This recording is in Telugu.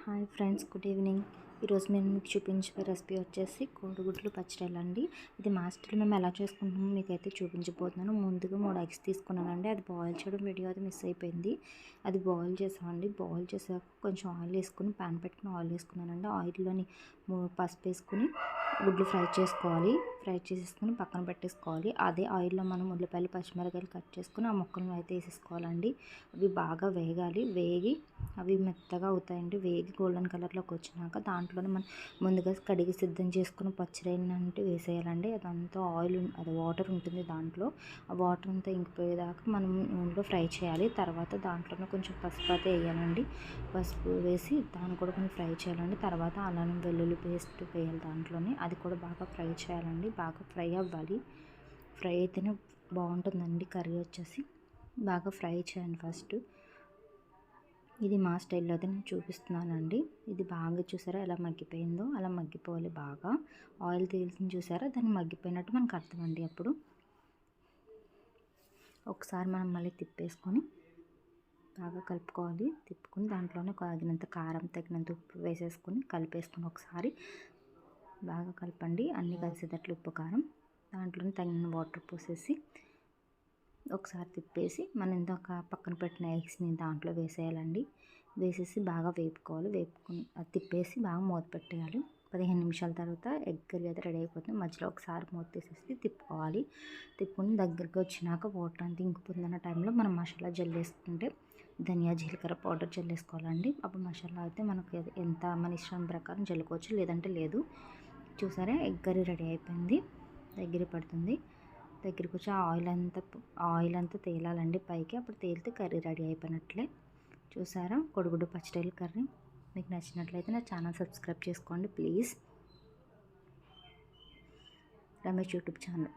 Hi friends, good evening. ఈరోజు నేను మీకు చూపించే రెసిపీ వచ్చేసి కోడిగుడ్లు పచ్చడి అండి. ఇది మా స్టైల్లో మేము ఎలా చేసుకుంటామో మీకైతే చూపించబోతున్నాను. ముందుగా 3 ఎగ్స్ తీసుకున్నానండి. అది బాయిల్ చేయడం వీడియో అయితే మిస్ అయిపోయింది. అది బాయిల్ చేసామండి. బాయిల్ చేసాక కొంచెం ఆయిల్ వేసుకుని ప్యాన్ పెట్టుకుని ఆయిల్ వేసుకున్నానండి. ఆయిల్లోని పసుపు వేసుకుని గుడ్లు ఫ్రై చేసుకోవాలి. ఫ్రై చేసేసుకుని పక్కన పెట్టేసుకోవాలి. అదే ఆయిల్లో మనం ఉల్లిపాయలు పచ్చిమిరపకాయలు కట్ చేసుకుని ఆ ముక్కలను అయితే వేసేసుకోవాలండి. అవి బాగా వేగాలి. వేగి అవి మెత్తగా అవుతాయండి. వేగి గోల్డెన్ కలర్లోకి వచ్చినాక దాంట్లోనే మనం ముందుగా కడిగి సిద్ధం చేసుకుని పచ్చడి అంటే వేసేయాలండి. అదంతా అది వాటర్ ఉంటుంది దాంట్లో. ఆ వాటర్ అంతా ఇంకిపోయేదాకా మనం నూనెలో ఫ్రై చేయాలి. తర్వాత దాంట్లోనే కొంచెం పసుపు అయితే వేయాలండి. పసుపు వేసి దాన్ని కూడా కొంచెం ఫ్రై చేయాలండి. తర్వాత అల్లం వెల్లుల్లి పేస్ట్ వేయాలి దాంట్లోనే. అది కూడా బాగా ఫ్రై చేయాలండి. బాగా ఫ్రై అవ్వాలి. ఫ్రై అయితేనే బాగుంటుందండి కర్రీ వచ్చేసి. బాగా ఫ్రై చేయండి ఫస్ట్. ఇది మా స్టైల్లో అయితే నేను చూపిస్తున్నానండి. ఇది బాగా చూసారా ఎలా మగ్గిపోయిందో, అలా మగ్గిపోవాలి బాగా. ఆయిల్ తేలిసింది చూసారా, దాన్ని మగ్గిపోయినట్టు మనకు అర్థమండి. అప్పుడు ఒకసారి మనం మళ్ళీ తిప్పేసుకొని బాగా కలుపుకోవాలి. తిప్పుకొని దాంట్లోనే తగినంత కారం, తగినంత ఉప్పు వేసేసుకొని కలిపేసుకొని ఒకసారి బాగా కలపండి. అన్నీ కలిసేటట్లు ఉప్పు కారం. దాంట్లోనే తగిన వాటర్ పోసేసి ఒకసారి తిప్పేసి మనం ఇందాక పక్కన పెట్టిన ఎగ్స్ని దాంట్లో వేసేయాలండి. వేసేసి బాగా వేపుకోవాలి. వేపుకొని అది తిప్పేసి బాగా మూత పెట్టేయాలి. 15 నిమిషాల తర్వాత ఎగ్ కర్రీ అయితే రెడీ అయిపోతుంది. మధ్యలో ఒకసారి మూత తీసేసి తిప్పుకోవాలి. తిప్పుకొని దగ్గరికి వచ్చినాక వాటర్ అంతా ఇంకిపోతుందన్న టైంలో మనం మసాలా జల్లేసుకుంటే ధనియా జీలకర్ర పౌడర్ జల్లేసుకోవాలండి. అప్పుడు మసాలా అయితే మనకు ఎంత మన ఇష్టం ప్రకారం జల్లుకోవచ్చు, లేదంటే లేదు. చూసారా, ఎగ్ కర్రీ రెడీ అయిపోయింది. దగ్గర పడుతుంది. దగ్గరికి వచ్చి ఆయిల్ అంతా తేలాలండి పైకి. అప్పుడు తేలితే కర్రీ రెడీ అయిపోయినట్లే. చూసారా, కోడిగుడ్డు పచ్చడి కర్రీ. మీకు నచ్చినట్లయితే నా ఛానల్ సబ్స్క్రైబ్ చేసుకోండి ప్లీజ్. Ramesh YouTube channel.